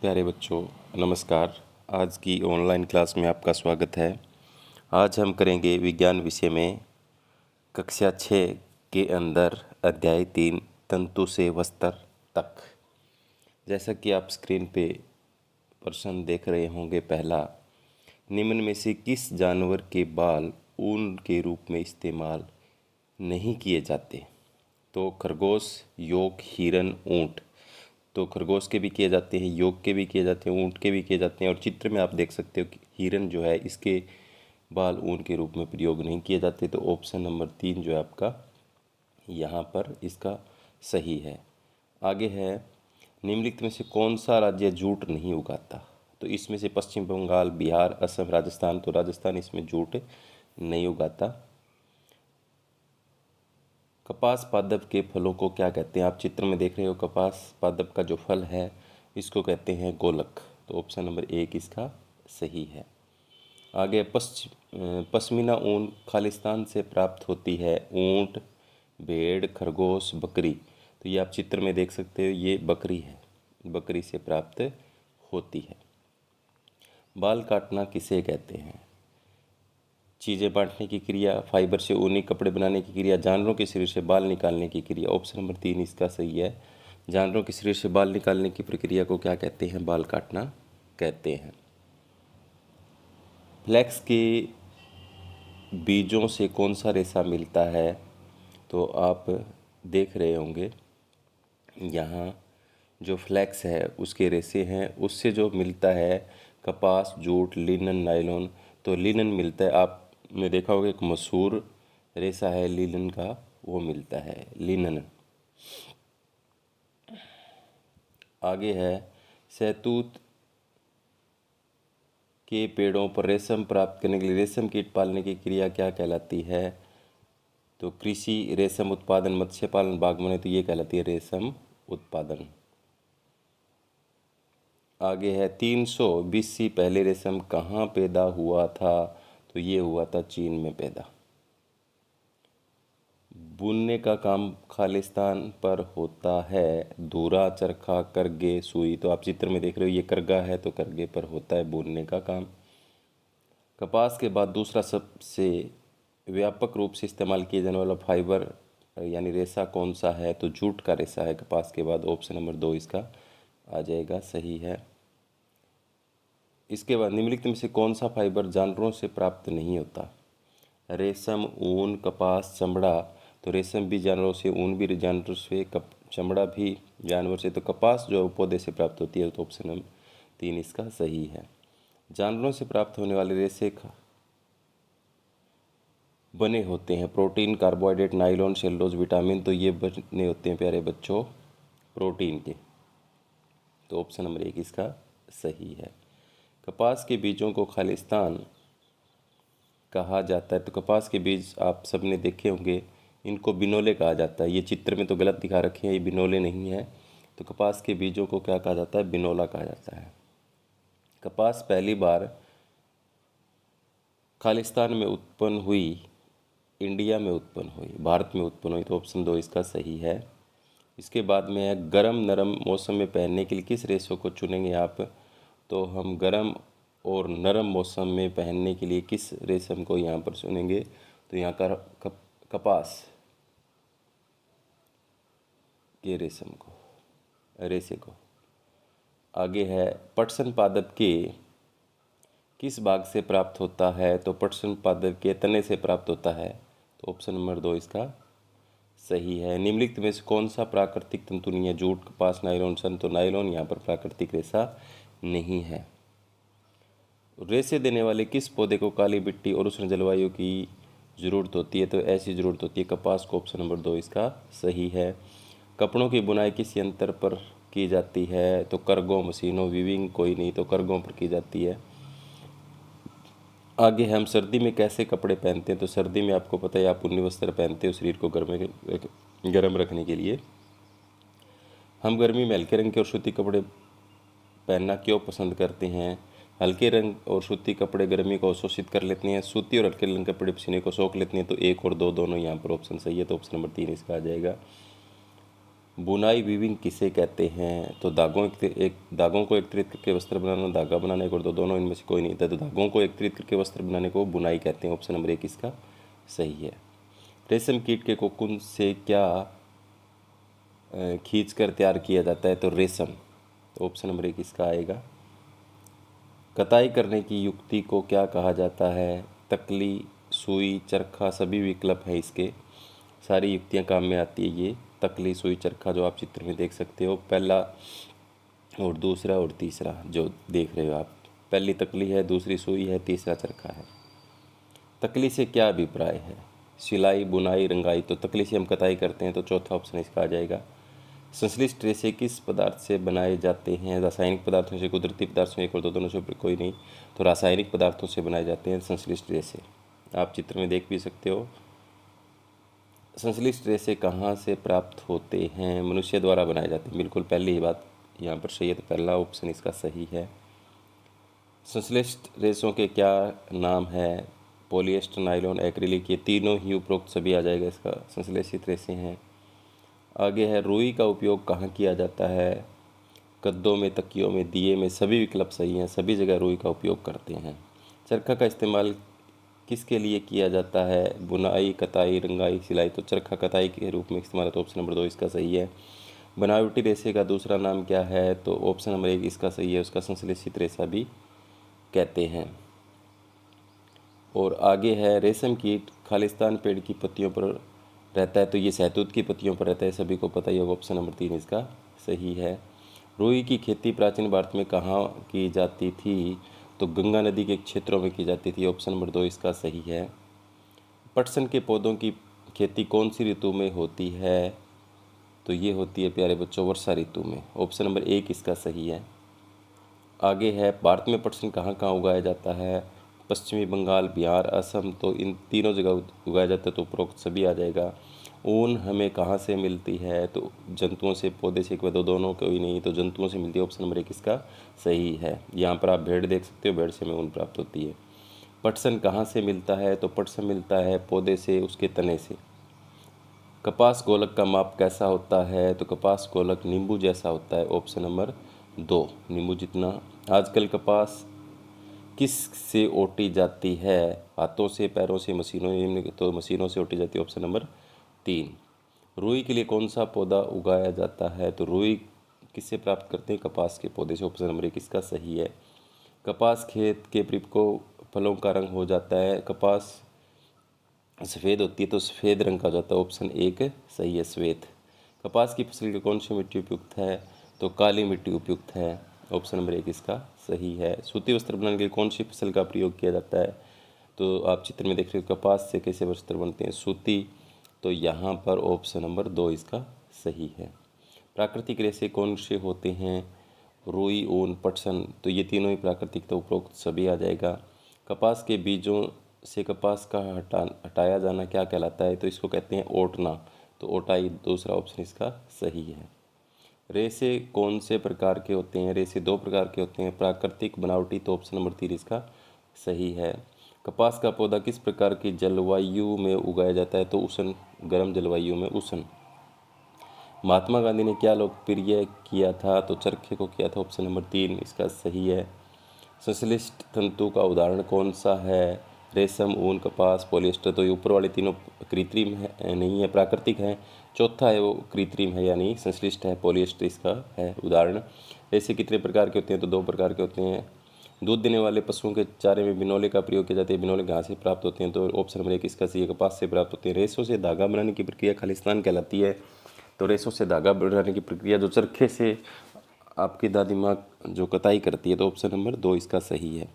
प्यारे बच्चों, नमस्कार। आज की ऑनलाइन क्लास में आपका स्वागत है। आज हम करेंगे विज्ञान विषय में कक्षा 6 के अंदर अध्याय 3 तंतु से वस्त्र तक। जैसा कि आप स्क्रीन पे प्रश्न देख रहे होंगे, पहला, निम्न में से किस जानवर के बाल ऊन के रूप में इस्तेमाल नहीं किए जाते? तो खरगोश, योग, हिरन, ऊँट। तो खरगोश के भी किए जाते हैं, योग के भी किए जाते हैं, ऊँट के भी किए जाते हैं। और चित्र में आप देख सकते हो कि हिरन जो है इसके बाल ऊन के रूप में प्रयोग नहीं किए जाते। तो ऑप्शन नंबर 3 जो है आपका यहाँ पर इसका सही है। आगे है, निम्नलिखित में से कौन सा राज्य जूट नहीं उगाता? तो इसमें से पश्चिम बंगाल, बिहार, असम, राजस्थान। तो राजस्थान इसमें जूट नहीं उगाता। कपास पादप के फलों को क्या कहते हैं? आप चित्र में देख रहे हो, कपास पादप का जो फल है इसको कहते हैं गोलक। तो ऑप्शन नंबर 1 इसका सही है। आगे, पश्मीना ऊन खालिस्तान से प्राप्त होती है। ऊंट, भेड़, खरगोश, बकरी। तो ये आप चित्र में देख सकते हो, ये बकरी है, बकरी से प्राप्त होती है। बाल काटना किसे कहते हैं? चीज़ें बांटने की क्रिया, फाइबर से ऊनी कपड़े बनाने की क्रिया, जानवरों के शरीर से बाल निकालने की क्रिया। ऑप्शन नंबर 3 इसका सही है। जानवरों के शरीर से बाल निकालने की प्रक्रिया को क्या कहते हैं? बाल काटना कहते हैं। फ्लैक्स के बीजों से कौन सा रेशा मिलता है? तो आप देख रहे होंगे यहाँ जो फ्लैक्स है उसके रेशे हैं, उससे जो मिलता है कपास, जूट, लिनन, नायलॉन। तो लिनन मिलता है। आपने देखा होगा एक मशहूर रेशा है लिनन का, वो मिलता है लिनन। आगे है, शहतूत के पेड़ों पर रेशम प्राप्त करने के लिए रेशम कीट पालने की क्रिया क्या कहलाती है? तो कृषि, रेशम उत्पादन, मत्स्य पालन, बागवानी। तो ये कहलाती है रेशम उत्पादन। आगे है, 300 BC पहले रेशम कहाँ पैदा हुआ था? तो ये हुआ था चीन में पैदा। बुनने का काम खालिस्तान पर होता है। धूरा, चरखा, करगे, सुई। तो आप चित्र में देख रहे हो, ये करगा है, तो करगे पर होता है बुनने का काम। कपास के बाद दूसरा सबसे व्यापक रूप से इस्तेमाल किया जाने वाला फाइबर यानी रेशा कौन सा है? तो जूट का रेशा है कपास के बाद। ऑप्शन नंबर 2 इसका आ जाएगा, सही है। इसके बाद निम्नलिखित में से कौन सा फाइबर जानवरों से प्राप्त नहीं होता? रेशम, ऊन, कपास, चमड़ा। तो रेशम भी जानवरों से, ऊन भी जानवरों से, चमड़ा भी जानवर से। तो कपास जो पौधे से प्राप्त होती है। तो ऑप्शन नंबर 3 इसका सही है। जानवरों से प्राप्त होने वाले रेशे बने होते हैं protein, carbohydrate, nylon, cellulose, vitamin. तो ये बने होते हैं प्यारे बच्चों प्रोटीन के। तो ऑप्शन नंबर 1 इसका सही है। कपास के बीजों को खालिस्तान कहा जाता है। तो कपास के बीज आप सबने देखे होंगे, इनको बिनोले कहा जाता है। ये चित्र में तो गलत दिखा रखे हैं, ये बिनोले नहीं है। तो कपास के बीजों को क्या कहा जाता है? बिनोला कहा जाता है। कपास पहली बार खालिस्तान में उत्पन्न हुई, इंडिया में उत्पन्न हुई, भारत में उत्पन्न हुई। तो ऑप्शन 2 इसका सही है। इसके बाद में है, गर्म नरम मौसम में पहनने के लिए किस रेशों को चुनेंगे आप? तो हम गर्म और नरम मौसम में पहनने के लिए किस रेशम को यहाँ पर चुनेंगे? तो यहाँ का कपास के रेशे को। आगे है, पटसन पादप के किस भाग से प्राप्त होता है? तो पटसन पादप के तने से प्राप्त होता है। तो ऑप्शन नंबर 2 इसका सही है। निम्नलिखित में से कौन सा प्राकृतिक तंतु नहीं है? जूट, कपास, नायलॉन, सन। तो नायलॉन यहाँ पर प्राकृतिक रेशा नहीं है। रेशे देने वाले किस पौधे को काली मिट्टी और उष्ण जलवायु की ज़रूरत होती है? तो ऐसी ज़रूरत होती है कपास को। ऑप्शन नंबर 2 इसका सही है। कपड़ों की बुनाई किस यंत्र पर की जाती है? तो करगों, मशीनों, वीविंग कोई नहीं, तो करगों पर की जाती है। आगे हम सर्दी में कैसे कपड़े पहनते हैं? तो सर्दी में आपको पता है, आप ऊनी वस्त्र पहनते हो शरीर को गर्म रखने के लिए। हम गर्मी में हल्के रंग के और सूती कपड़े पहनना क्यों पसंद करते हैं? हल्के रंग और सूती कपड़े गर्मी को अवशोषित कर लेते हैं। सूती और हल्के रंग कपड़े पसीने को सोख लेते हैं। तो 1 और 2 दोनों यहाँ पर ऑप्शन सही है। तो ऑप्शन नंबर 3 इसका आ जाएगा। बुनाई वीविंग किसे कहते हैं? तो दागों को एकत्रित करके वस्त्र बनाना, धागा बनाने को, तो दोनों इनमें से कोई नहीं था, तो धागों को एकत्रित करके वस्त्र बनाने को बुनाई कहते हैं। ऑप्शन नंबर 1 इसका सही है। रेशम कीट के कोकून से क्या खींच कर तैयार किया जाता है? तो रेशम। तो ऑप्शन नंबर 1 इसका आएगा। कताई करने की युक्ति को क्या कहा जाता है? तकली, सुई, चरखा सभी विकल्प हैं इसके, सारी युक्तियां काम में आती है ये। तकली, सुई, चरखा जो आप चित्र में देख सकते हो, पहला और दूसरा और तीसरा जो देख रहे हो आप, पहली तकली है, दूसरी सुई है, तीसरा चरखा है। तकली से क्या अभिप्राय है? सिलाई, बुनाई, रंगाई। तो तकली से हम कताई करते हैं, तो चौथा ऑप्शन इसका आ जाएगा। संश्लिष्ट रेशे किस पदार्थ से बनाए जाते हैं? रासायनिक पदार्थों से, कुदरती पदार्थों से, एक और तो दोनों से ऊपर कोई नहीं, तो रासायनिक पदार्थों से बनाए जाते हैं संश्लिष्ट रेशे। आप चित्र में देख भी सकते हो। संश्लिष्ट रेशे कहाँ से प्राप्त होते हैं? मनुष्य द्वारा बनाए जाते हैं। बिल्कुल पहली ही बात यहाँ पर सही है, तो पहला ऑप्शन इसका सही है। संश्लिष्ट रेशों के क्या नाम है? पॉलिएस्टर, नायलॉन, एक्रिलिक, ये तीनों ही उपरोक्त सभी आ जाएगा इसका संश्लेषित रेशे हैं। आगे है, रुई का उपयोग कहाँ किया जाता है? गद्दों में, तकियों में, दिए में, सभी विकल्प सही हैं, सभी जगह रुई का उपयोग करते हैं। चरखा का इस्तेमाल किसके लिए किया जाता है? बुनाई, कताई, रंगाई, सिलाई। तो चरखा कताई के रूप में इस्तेमाल है, तो ऑप्शन नंबर 2 इसका सही है। बनावटी रेशे का दूसरा नाम क्या है? तो ऑप्शन नंबर 1 इसका सही है, उसका संश्लेषित रेशा भी कहते हैं। और आगे है, रेशम कीट खालिस्तान पेड़ की पत्तियों पर रहता है, तो ये सहतूत की पत्तियों पर रहता है, सभी को पता ही होगा। ऑप्शन नंबर 3 इसका सही है। रुई की खेती प्राचीन भारत में कहाँ की जाती थी? तो गंगा नदी के क्षेत्रों में की जाती थी। ऑप्शन नंबर 2 इसका सही है। पटसन के पौधों की खेती कौन सी ऋतु में होती है? तो ये होती है प्यारे बच्चों वर्षा ऋतु में। ऑप्शन नंबर 1 इसका सही है। आगे है, भारत में पटसन कहाँ कहाँ उगाया जाता है? पश्चिमी बंगाल, बिहार, असम। तो इन तीनों जगह उगाया जाता है, तो उपरोक्त सभी आ जाएगा। ऊन हमें कहाँ से मिलती है? तो जंतुओं से, पौधे से, एक व दोनों कोई नहीं, तो जंतुओं से मिलती है। ऑप्शन नंबर 1 इसका सही है। यहाँ पर आप भेड़ देख सकते हो, भेड़ से हमें ऊन प्राप्त होती है। पटसन कहाँ से मिलता है? तो पटसन मिलता है पौधे से, उसके तने से। कपास गोलक का माप कैसा होता है? तो कपास गोलक नींबू जैसा होता है। ऑप्शन नंबर 2 नींबू जितना। आजकल कपास किस से ओटी जाती है? हाथों से, पैरों से, मशीनों? तो मशीनों से ओटी जाती है। Option number 3। रुई के लिए कौन सा पौधा उगाया जाता है? तो रुई किससे प्राप्त करते हैं? कपास के पौधे से। ऑप्शन नंबर 1 इसका सही है। कपास खेत के परिपक्व फलों का रंग हो जाता है। कपास सफ़ेद होती है, तो सफ़ेद रंग का हो जाता है। ऑप्शन 1 सही है, श्वेत। कपास की फसल के कौन सी मिट्टी उपयुक्त है? तो काली मिट्टी उपयुक्त है। ऑप्शन नंबर 1 इसका सही है। सूती वस्त्र बनाने के लिए कौन सी फसल का प्रयोग किया जाता है? तो आप चित्र में देख रहे हो, कपास से कैसे वस्त्र बनते हैं? सूती। तो यहाँ पर ऑप्शन नंबर 2 इसका सही है। प्राकृतिक रेशे कौन से होते हैं? रुई, ऊन, पटसन। तो ये तीनों ही प्राकृतिक, तो उपरोक्त सभी आ जाएगा। कपास के बीजों से कपास का हटाया जाना क्या कहलाता है? तो इसको कहते हैं ओटना। तो ओटाई, दूसरा ऑप्शन इसका सही है। रेशे कौन से प्रकार के होते हैं? रेशे 2 प्रकार के होते हैं, प्राकृतिक, बनावटी। तो ऑप्शन नंबर 3 इसका सही है। कपास का पौधा किस प्रकार की जलवायु में उगाया जाता है? तो उष्ण, गर्म जलवायु में उष्ण। महात्मा गांधी ने क्या लोकप्रिय किया था? तो चरखे को किया था। ऑप्शन नंबर 3 इसका सही है। संश्लिष्ट तंतु का उदाहरण कौन सा है? रेशम, ऊन, कपास, पॉलिएस्टर। तो ये ऊपर वाले तीनों कृत्रिम है, नहीं है, प्राकृतिक है। चौथा है वो कृत्रिम है, यानी संश्लिष्ट है, पॉलिएस्टर इसका है उदाहरण। ऐसे कितने प्रकार के होते हैं? तो 2 प्रकार के होते हैं। दूध देने वाले पशुओं के चारे में बिनौले का प्रयोग किया जाता है। बिनौले कहाँ से प्राप्त होते हैं? तो ऑप्शन नंबर 1 इसका सही है, कपास से प्राप्त होते हैं। रेशों से धागा बनाने की प्रक्रिया खालिस्तान कहलाती है। तो रेशों से धागा बनाने की प्रक्रिया जो चरखे से आपकी दादी माँ जो कताई करती है। तो ऑप्शन नंबर 2 इसका सही है।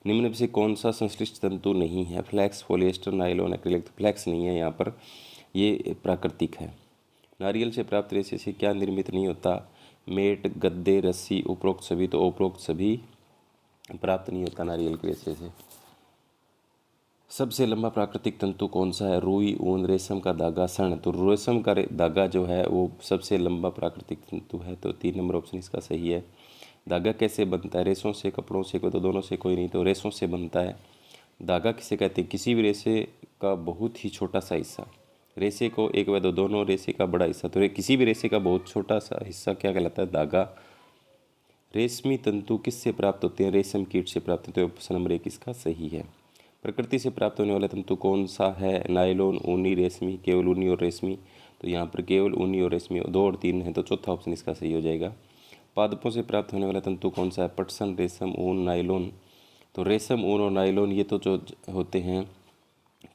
निम्न में से कौन सा संश्लिष्ट तंतु नहीं है? Flax, polyester, nylon, acrylic. तो फ्लैक्स नहीं है यहाँ पर, ये प्राकृतिक है। नारियल से प्राप्त रेशे से क्या निर्मित नहीं होता? मेट, गद्दे, रस्सी। उपरोक्त सभी। तो उपरोक्त सभी प्राप्त नहीं होता नारियल के रेशे से। सबसे लंबा प्राकृतिक तंतु कौन सा है? रुई, ऊन, रेशम का धागा, सन। तो रेशम का धागा जो है वो सबसे लंबा प्राकृतिक तंतु है। तो 3 नंबर ऑप्शन इसका सही है। धागा कैसे बनता है? रेशों से, कपड़ों से, कोई तो दोनों से कोई नहीं, तो रेशों से बनता है। धागा किसे कहते हैं? किसी भी रेशे का बहुत ही छोटा सा हिस्सा। रेशे को एक व दो दोनों रेशे का बड़ा हिस्सा, तो किसी भी रेशे का बहुत छोटा सा हिस्सा क्या कहलाता है? धागा। रेशमी तंतु किससे प्राप्त होते हैं? रेशम कीट से प्राप्त होते हैं। ऑप्शन नंबर 1 इसका सही है। प्रकृति से प्राप्त होने वाला तंतु कौन सा है? नायलॉन, ऊनी, रेशमी, केवल ऊनी और रेशमी। तो यहाँ पर केवल ऊनी और रेशमी 2 और 3 है, तो चौथा ऑप्शन इसका सही हो जाएगा। पादपों से प्राप्त होने वाला तंतु कौन सा है? पटसन, रेशम, ऊन, नायलॉन। तो रेशम, ऊन और नायलॉन ये तो जो होते हैं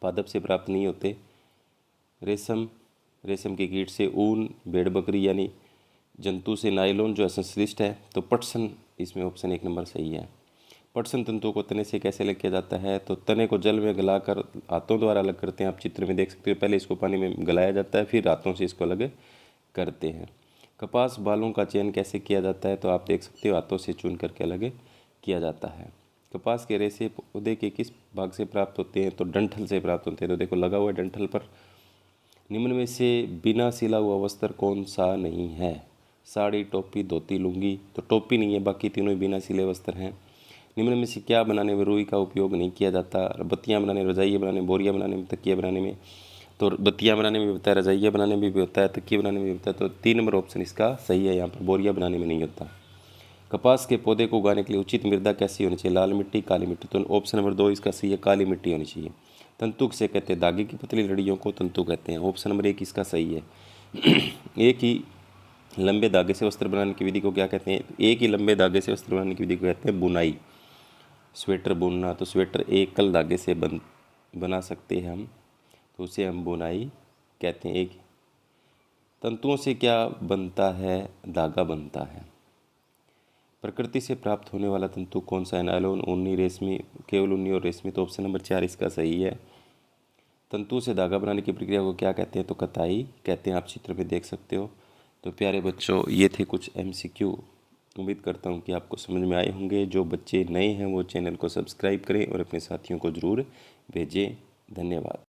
पादप से प्राप्त नहीं होते। रेशम के कीट से, ऊन भेड़ बकरी यानी जंतु से, नायलॉन जो है संश्लिष्ट है। तो पटसन इसमें ऑप्शन 1 नंबर सही है। पटसन तंतु को तने से कैसे अलग किया जाता है? तो तने को जल में गलाकर हाथों द्वारा अलग करते हैं। आप चित्र में देख सकते हो, पहले इसको पानी में गलाया जाता है, फिर हाथों से इसको अलग करते हैं। कपास बालों का चयन कैसे किया जाता है? तो आप देख सकते हो हाथों से चुन करके अलग किया जाता है। कपास के रेशे पौधे के किस भाग से प्राप्त होते हैं? तो डंठल से प्राप्त होते हैं। तो देखो लगा हुआ है डंठल पर। निम्न में से बिना सिला हुआ वस्त्र कौन सा नहीं है? साड़ी, टोपी, धोती, लुंगी। तो टोपी नहीं है, बाकी तीनों ही बिना सिले वस्त्र हैं। निम्न में से क्या बनाने में रुई का उपयोग नहीं किया जाता? बत्तियाँ बनाने, रजाइयाँ बनाने, बोरियाँ बनाने में, तकिया बनाने में। तो बत्तियाँ बनाने में भी होता है, रजाइयाँ बनाने में भी होता है, तकिया बनाने में भी होता है। तो 3 नंबर ऑप्शन इसका सही है। यहाँ पर बोरियाँ बनाने में नहीं होता। कपास के पौधे को उगाने के लिए उचित मृदा कैसी होनी चाहिए? लाल मिट्टी, काली मिट्टी। तो ऑप्शन नंबर 2 इसका सही है, काली मिट्टी होनी चाहिए। तंतु किसे कहते हैं? धागे की पतली लड़ियों को तंतु कहते हैं। ऑप्शन नंबर 1 इसका सही है। एक ही लंबे धागे से वस्त्र बनाने की विधि को क्या कहते हैं? एक ही लंबे धागे से वस्त्र बनाने की विधि को कहते हैं बुनाई। स्वेटर बुनना, तो स्वेटर एकल धागे से बना सकते हैं हम, तो उसे हम बुनाई कहते हैं। एक तंतुओं से क्या बनता है? धागा बनता है। प्रकृति से प्राप्त होने वाला तंतु कौन सा है? नायलॉन, ऊनी, रेशमी, केवल ऊनी और रेशमी। तो ऑप्शन नंबर 4 इसका सही है। तंतु से धागा बनाने की प्रक्रिया को क्या कहते हैं? तो कताई कहते हैं। आप चित्र में देख सकते हो। तो प्यारे बच्चों, ये थे कुछ MCQ। उम्मीद करता हूँ कि आपको समझ में आए होंगे। जो बच्चे नए हैं वो चैनल को सब्सक्राइब करें और अपने साथियों को ज़रूर भेजें। धन्यवाद।